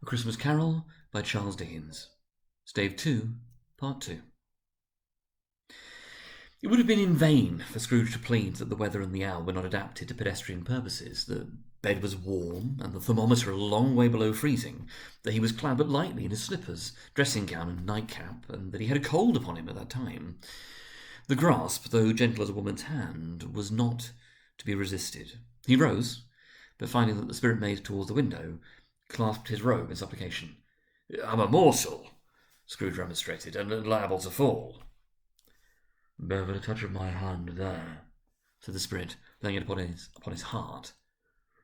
A Christmas Carol by Charles Dickens. Stave 2, Part 2. It would have been in vain for Scrooge to plead that the weather and the hour were not adapted to pedestrian purposes. The bed was warm, and the thermometer a long way below freezing, that he was clad but lightly in his slippers, dressing gown and nightcap, and that he had a cold upon him at that time. The grasp, though gentle as a woman's hand, was not to be resisted. He rose, but finding that the spirit made towards the window, clasped his robe in supplication. "I'm a morsel," Scrooge remonstrated, "and liable to fall." "Bear but a touch of my hand there," said the spirit, laying it upon his heart,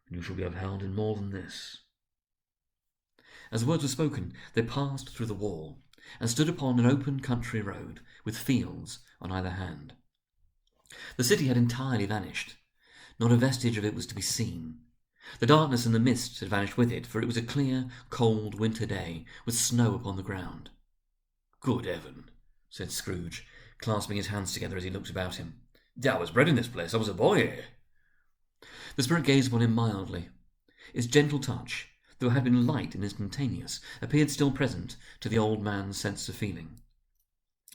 "and you shall be upheld in more than this." As the words were spoken, they passed through the wall, and stood upon an open country road, with fields on either hand. The city had entirely vanished. Not a vestige of it was to be seen. The darkness and the mist had vanished with it, for it was a clear, cold winter day, with snow upon the ground. "Good heaven," said Scrooge, clasping his hands together as he looked about him. "I was bred in this place. I was a boy here." The spirit gazed upon him mildly. Its gentle touch, though it had been light and instantaneous, appeared still present to the old man's sense of feeling.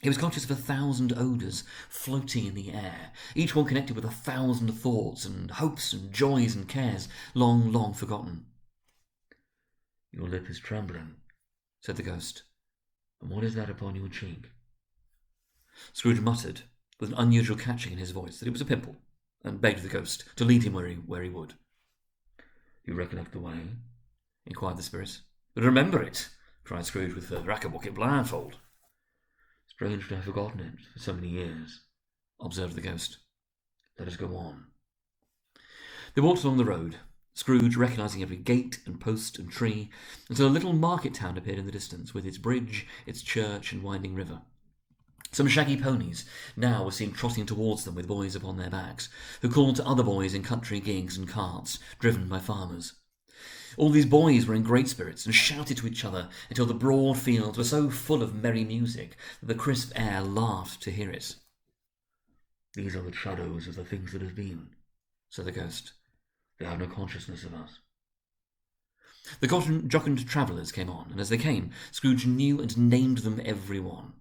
He was conscious of 1,000 odours floating in the air, each one connected with 1,000 thoughts and hopes and joys and cares long, long forgotten. "Your lip is trembling," said the ghost. "And what is that upon your cheek?" Scrooge muttered, with an unusual catching in his voice, that it was a pimple, and begged the ghost to lead him where he would. "You recollect the way?" inquired the spirit. "But remember it," cried Scrooge with fervour. "I can walk it blindfold." "Strange to have forgotten it for so many years," observed the ghost. "Let us go on." They walked along the road, Scrooge recognising every gate and post and tree, until a little market town appeared in the distance, with its bridge, its church, and winding river. Some shaggy ponies now were seen trotting towards them with boys upon their backs, who called to other boys in country gigs and carts, driven by farmers. All these boys were in great spirits, and shouted to each other until the broad fields were so full of merry music that the crisp air laughed to hear it. "These are the shadows of the things that have been," said the ghost. "They have no consciousness of us." The jocund travellers came on, and as they came, Scrooge knew and named them every one.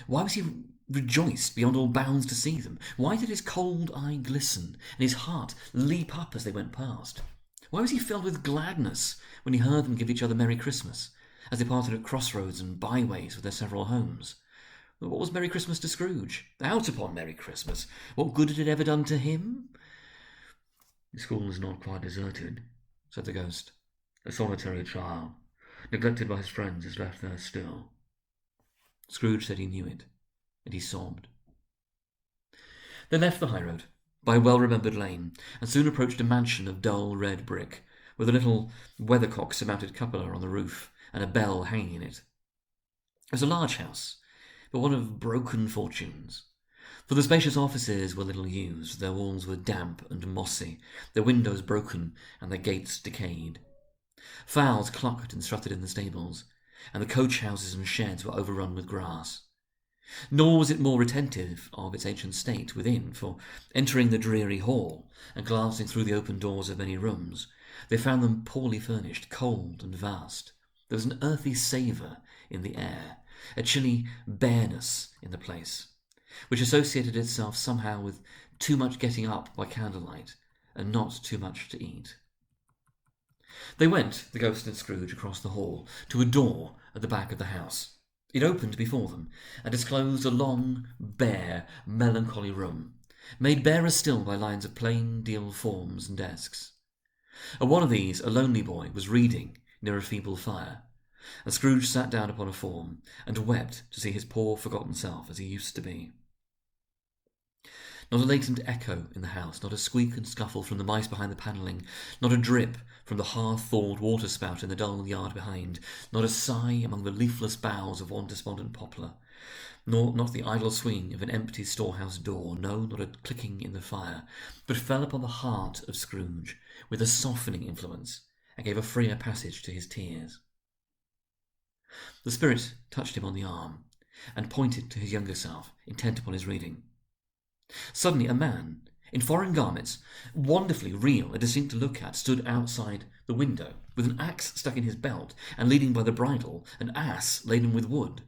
Why was he rejoiced beyond all bounds to see them? Why did his cold eye glisten, and his heart leap up as they went past? Why was he filled with gladness when he heard them give each other Merry Christmas, as they parted at crossroads and byways with their several homes? What was Merry Christmas to Scrooge? Out upon Merry Christmas! What good had it ever done to him? "The school is not quite deserted," said the ghost. "A solitary child, neglected by his friends, is left there still." Scrooge said he knew it, and he sobbed. They left the highroad by a well-remembered lane, and soon approached a mansion of dull red brick, with a little weathercock-surmounted cupola on the roof, and a bell hanging in it. It was a large house, but one of broken fortunes, for the spacious offices were little used, their walls were damp and mossy, their windows broken, and their gates decayed. Fowls clucked and strutted in the stables, and the coach-houses and sheds were overrun with grass. Nor was it more retentive of its ancient state within, for, entering the dreary hall, and glancing through the open doors of many rooms, they found them poorly furnished, cold and vast. There was an earthy savour in the air, a chilly bareness in the place, which associated itself somehow with too much getting up by candlelight, and not too much to eat. They went, the ghost and Scrooge, across the hall, to a door at the back of the house. It opened before them, and disclosed a long, bare, melancholy room, made barer still by lines of plain deal forms and desks. At one of these a lonely boy was reading near a feeble fire, and Scrooge sat down upon a form, and wept to see his poor forgotten self as he used to be. Not a latent echo in the house, not a squeak and scuffle from the mice behind the panelling, not a drip from the half-thawed water-spout in the dull yard behind, not a sigh among the leafless boughs of one despondent poplar, not the idle swing of an empty storehouse door, no, not a clicking in the fire, but fell upon the heart of Scrooge with a softening influence, and gave a freer passage to his tears. The spirit touched him on the arm, and pointed to his younger self, intent upon his reading. Suddenly a man, in foreign garments, wonderfully real and distinct to look at, stood outside the window, with an axe stuck in his belt, and leading by the bridle an ass laden with wood.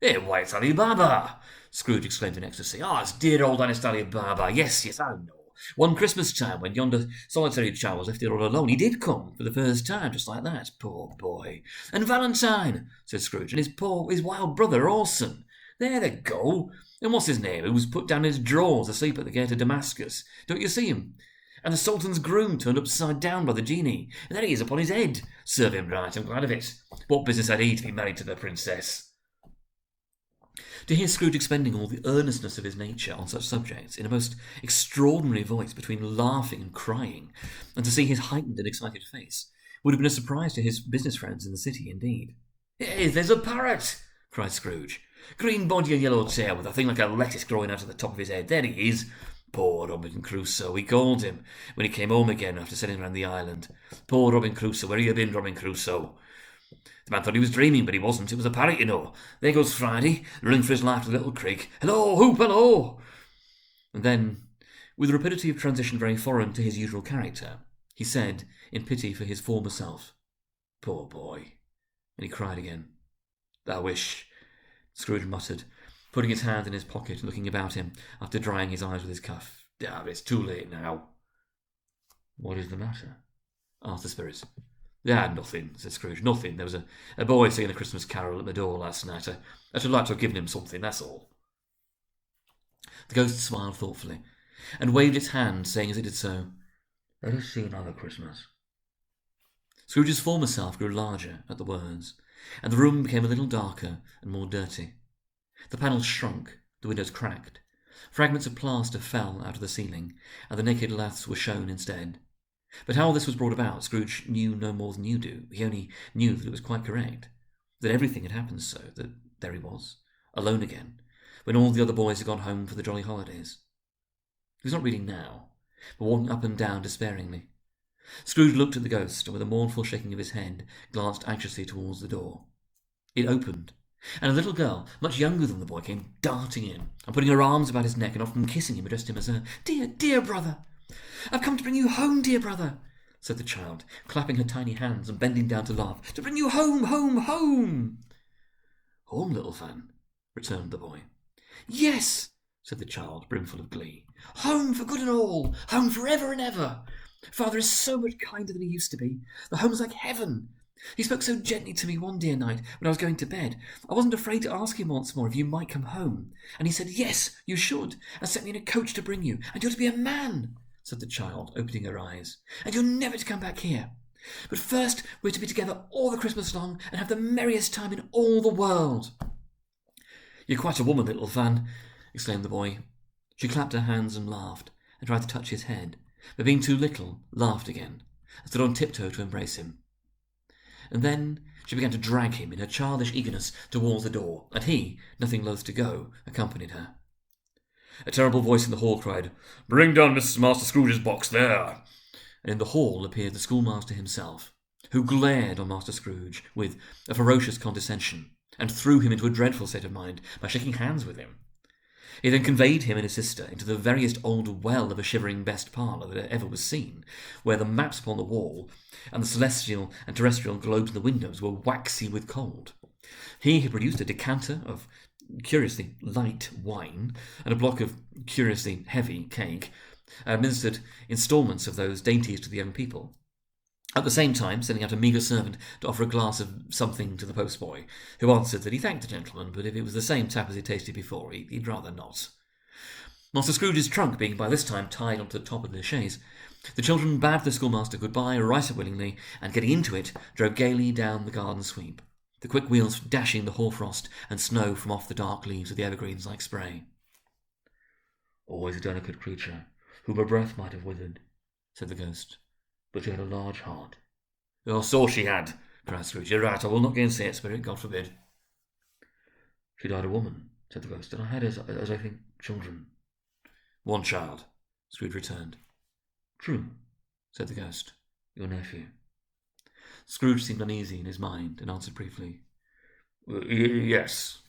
"Hey, why, it's Ali Baba!" Scrooge exclaimed in ecstasy. "Ah, it's dear old honest Ali Baba. Yes, yes, I know. One Christmas time, when yonder solitary child was left here all alone, he did come for the first time, just like that. Poor boy. And Valentine," said Scrooge, "and his wild brother, Orson. There they go. And what's his name, who was put down in his drawers asleep at the gate of Damascus? Don't you see him? And the Sultan's groom turned upside down by the genie, and there he is upon his head. Serve him right, I'm glad of it. What business had he to be married to the princess?" To hear Scrooge expending all the earnestness of his nature on such subjects in a most extraordinary voice between laughing and crying, and to see his heightened and excited face, would have been a surprise to his business friends in the city indeed. "Hey, there's a parrot!" cried Scrooge. "Green body and yellow tail, with a thing like a lettuce growing out of the top of his head. There he is. Poor Robinson Crusoe, we called him, when he came home again after sailing round the island. Poor Robin Crusoe, where have you been, Robin Crusoe? The man thought he was dreaming, but he wasn't. It was a parrot, you know. There goes Friday, running for his life to the little creek. Hello, hoop, hello!" And then, with a rapidity of transition very foreign to his usual character, he said, in pity for his former self, "Poor boy." And he cried again. "I wish," Scrooge muttered, putting his hand in his pocket and looking about him after drying his eyes with his cuff. "Ah, it's too late now." "What is the matter?" asked the Spirit. "Ah, nothing," said Scrooge. "Nothing. There was a boy singing a Christmas carol at my door last night. I should like to have given him something, that's all." The ghost smiled thoughtfully, and waved its hand, saying as it did so, "Let us see another Christmas." Scrooge's former self grew larger at the words, and the room became a little darker and more dirty. The panels shrunk, the windows cracked, fragments of plaster fell out of the ceiling, and the naked laths were shown instead. But how all this was brought about, Scrooge knew no more than you do. He only knew that it was quite correct, that everything had happened so, that there he was, alone again, when all the other boys had gone home for the jolly holidays. He was not reading now, but walking up and down despairingly. Scrooge looked at the ghost, and with a mournful shaking of his head, glanced anxiously towards the door. It opened, and a little girl, much younger than the boy, came darting in, and putting her arms about his neck and often kissing him, addressed him as her "Dear, dear brother. I've come to bring you home, dear brother," said the child, clapping her tiny hands and bending down to laugh. "To bring you home, home, home." "Home, little fan," returned the boy. "Yes," said the child, brimful of glee. "Home for good and all. Home for ever and ever. Father is so much kinder than he used to be. The home's like heaven. He spoke so gently to me one dear night when I was going to bed. I wasn't afraid to ask him once more if you might come home. And he said, yes, you should, and sent me in a coach to bring you. And you're to be a man," said the child, opening her eyes. "And you're never to come back here. But first we're to be together all the Christmas long and have the merriest time in all the world." "You're quite a woman, little fan," exclaimed the boy. She clapped her hands and laughed, and tried to touch his head, but being too little, laughed again, and stood on tiptoe to embrace him. And then she began to drag him in her childish eagerness towards the door, and he, nothing loath to go, accompanied her. A terrible voice in the hall cried, "Bring down Mrs. Master Scrooge's box there!" And in the hall appeared the schoolmaster himself, who glared on Master Scrooge with a ferocious condescension, and threw him into a dreadful state of mind by shaking hands with him. He then conveyed him and his sister into the veriest old well of a shivering best parlour that ever was seen, where the maps upon the wall and the celestial and terrestrial globes in the windows were waxy with cold. He had produced a decanter of curiously light wine and a block of curiously heavy cake, and administered instalments of those dainties to the young people, at the same time sending out a meagre servant to offer a glass of something to the postboy, who answered that he thanked the gentleman, but if it was the same tap as he tasted before, he'd rather not. Master Scrooge's trunk being by this time tied onto the top of the chaise, the children bade the schoolmaster good-bye right willingly, and getting into it, drove gaily down the garden sweep, the quick wheels dashing the hoarfrost and snow from off the dark leaves of the evergreens like spray. "Always a delicate creature, whom a breath might have withered," said the ghost. "But she had a large heart." "Oh, so she had," cried Scrooge. "You're right, I will not gainsay it, Spirit, God forbid." "She died a woman," said the ghost, "and I had, as I think, children." "One child," Scrooge returned. "True," said the ghost. "Your nephew." Scrooge seemed uneasy in his mind, and answered briefly, "Yes."